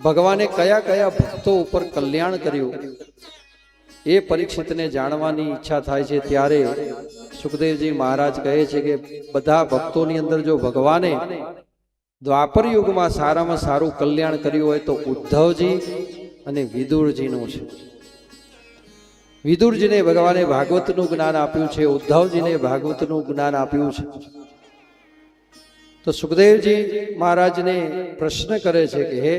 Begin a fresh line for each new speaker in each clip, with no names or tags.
ભગવાને કયા કયા ભક્તો ઉપર કલ્યાણ કર્યું એ પરીક્ષિતને જાણવાની ઈચ્છા થાય છે। ત્યારે સુખદેવજી મહારાજ કહે છે કે બધા ભક્તોની અંદર જો ભગવાને દ્વાપર યુગમાં સારામાં સારું કલ્યાણ કર્યું હોય તો ઉદ્ધવજી અને વિદુરજીનું છે। વિદુરજીને ભગવાને ભાગવતનું જ્ઞાન આપ્યું છે, ઉદ્ધવજીને ભાગવતનું જ્ઞાન આપ્યું છે। તો સુખદેવજી મહારાજને પ્રશ્ન કરે છે કે હે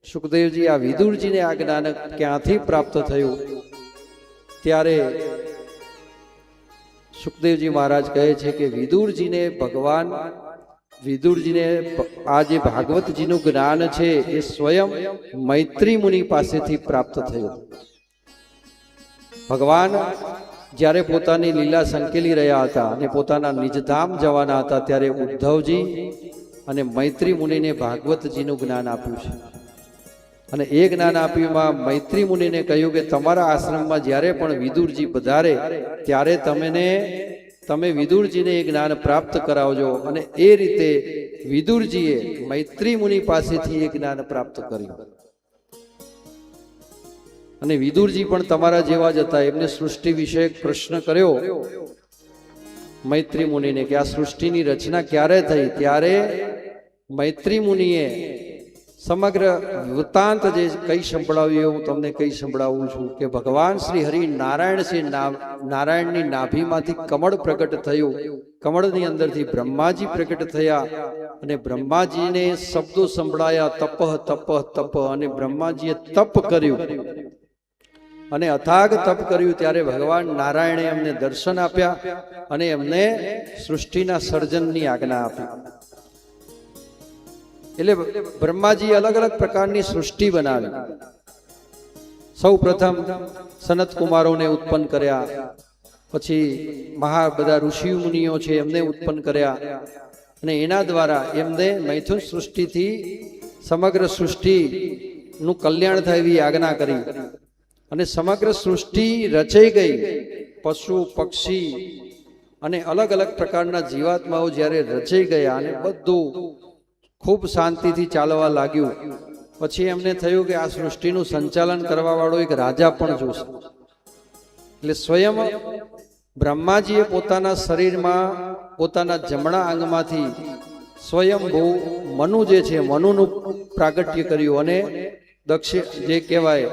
સુખદેવજી, આ વિદુરજીને આ જ્ઞાન ક્યાંથી પ્રાપ્ત થયું? ત્યારે સુખદેવજી મહારાજ કહે છે કે વિદુરજીને આ જે ભાગવતજીનું જ્ઞાન છે એ સ્વયં મૈત્રી મુનિ પાસેથી પ્રાપ્ત થયું। ભગવાન જ્યારે પોતાની લીલા સંકેલી રહ્યા હતા અને પોતાના નિજધામ જવાના હતા ત્યારે ઉદ્ધવજી અને મૈત્રી મુનિને ભાગવતજીનું જ્ઞાન આપ્યું છે। અને એ જ્ઞાન આપ્યુંમાં મૈત્રી મુનિને કહ્યું કે તમારા આશ્રમમાં જ્યારે પણ વિદુરજી પધારે ત્યારે તમે વિદુરજીને એ જ્ઞાન પ્રાપ્ત કરાવજો। અને એ રીતે વિદુરજીએ મૈત્રી મુનિ પાસેથી એ જ્ઞાન પ્રાપ્ત કર્યું। અને વિદુરજી પણ તમારા જેવા જ હતા। એમને સૃષ્ટિ વિશે પ્રશ્ન કર્યો મૈત્રી મુનિને કે આ સૃષ્ટિની રચના ક્યારે થઈ? ત્યારે મૈત્રી મુનિએ સમગ્ર વૃત્તાંત જે કઈ સંભળાવ્યું હું તમને કઈ સંભળાવું છું કે ભગવાન શ્રી હરિ નારાયણ છે, નારાયણની નાભીમાંથી કમળ પ્રગટ થયું, કમળની અંદરથી બ્રહ્માજી પ્રગટ થયા અને બ્રહ્માજીને શબ્દો સંભળાયા તપ તપ તપ, અને બ્રહ્માજીએ તપ કર્યું અને અથાગ તપ કર્યું। ત્યારે ભગવાન નારાયણે એમને દર્શન આપ્યા અને એમને સૃષ્ટિના સર્જનની આજ્ઞા આપી। એટલે બ્રહ્માજી અલગ અલગ પ્રકારની સૃષ્ટિ બનાવી। સૌ પ્રથમ સનત કુમારોને ઉત્પન્ન કર્યા, પછી બધા ઋષિ મુનિઓ છે એમને ઉત્પન્ન કર્યા અને એના દ્વારા એમને મૈથુન સૃષ્ટિથી સમગ્ર સૃષ્ટિનું કલ્યાણ થાય એવી આજ્ઞા કરી અને સમગ્ર સૃષ્ટિ રચાઈ ગઈ। પશુ પક્ષી અને અલગ અલગ પ્રકારના જીવાત્માઓ જ્યારે રચાઈ ગયા અને બધું ખૂબ શાંતિથી ચાલવા લાગ્યું, પછી એમને થયું કે આ સૃષ્ટિનું સંચાલન કરવા વાળો એક રાજા પણ જોશે। એટલે સ્વયં બ્રહ્માજીએ પોતાના શરીરમાં પોતાના જમણા અંગમાંથી સ્વયંભૂ મનુ જે છે મનુનું પ્રાગટ્ય કર્યું અને જે કહેવાય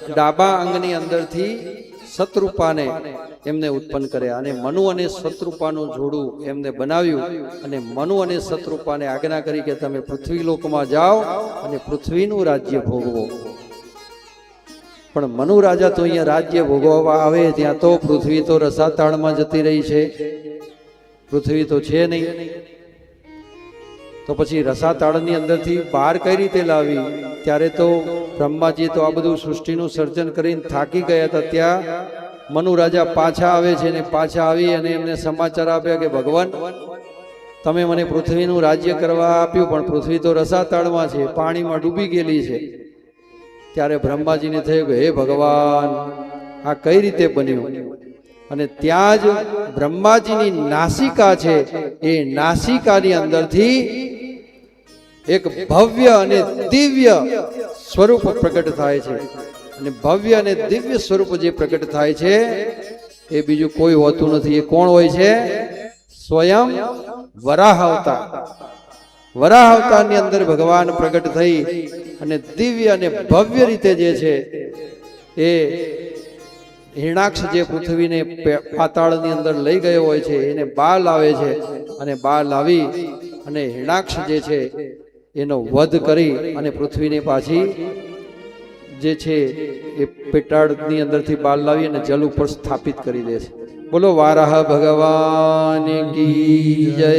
ડાબા અંગની અંદરથી શત્રુપાને એમને ઉત્પન્ન કર્યા અને મનુ અને શત્રુપાનું જોડું એમને બનાવ્યું અને મનુ અને શત્રુપાને આજ્ઞા કરી કે તમે પૃથ્વી લોકમાં જાઓ અને પૃથ્વીનું રાજ્ય ભોગવો। પણ મનુ રાજા તો અહીંયા રાજ્ય ભોગવવા આવે ત્યાં તો પૃથ્વી તો રસાતાળમાં જતી રહી છે, પૃથ્વી તો છે નહીં। તો પછી રસાતાળની અંદરથી બહાર કઈ રીતે લાવી? ત્યારે તો બ્રહ્માજી તો આ બધું સૃષ્ટિનું સર્જન કરીને થાકી ગયા હતા। ત્યાં મનુ રાજા પાછા આવે છે ને પાછા આવી અને એમને સમાચાર આપ્યા કે ભગવાન તમે મને પૃથ્વીનું રાજ્ય કરવા આપ્યું પણ પૃથ્વી તો રસાતાળમાં છે, પાણીમાં ડૂબી ગયેલી છે। ત્યારે બ્રહ્માજીને થયું કે હે ભગવાન આ કઈ રીતે બન્યું? અને ત્યાં જ બ્રહ્માજીની નાસિકા છે, એ નાસિકાની અંદરથી એક ભવ્ય અને દિવ્ય સ્વરૂપ પ્રગટ થાય છે। અને ભવ્ય અને દિવ્ય સ્વરૂપ જે પ્રગટ થાય છે એ બીજું કોઈ હોતું નથી। એ કોણ હોય છે? સ્વયં વરાહ અવતાર। વરાહ અવતારની અંદર ભગવાન પ્રગટ થઈ અને દિવ્ય અને ભવ્ય રીતે જે છે એ હિરણાક્ષ જે પૃથ્વીને પાતાળની અંદર લઈ ગયો હોય છે એને બહાર લાવે છે અને બહાર લાવી અને હિરણાક્ષ જે છે એનો વધ કરી અને પૃથ્વીને પાછી જે છે એ પેટાળની અંદરથી બહાર લાવી અને જલ ઉપર સ્થાપિત કરી દે છે। બોલો વારાહ ભગવાન કી જય।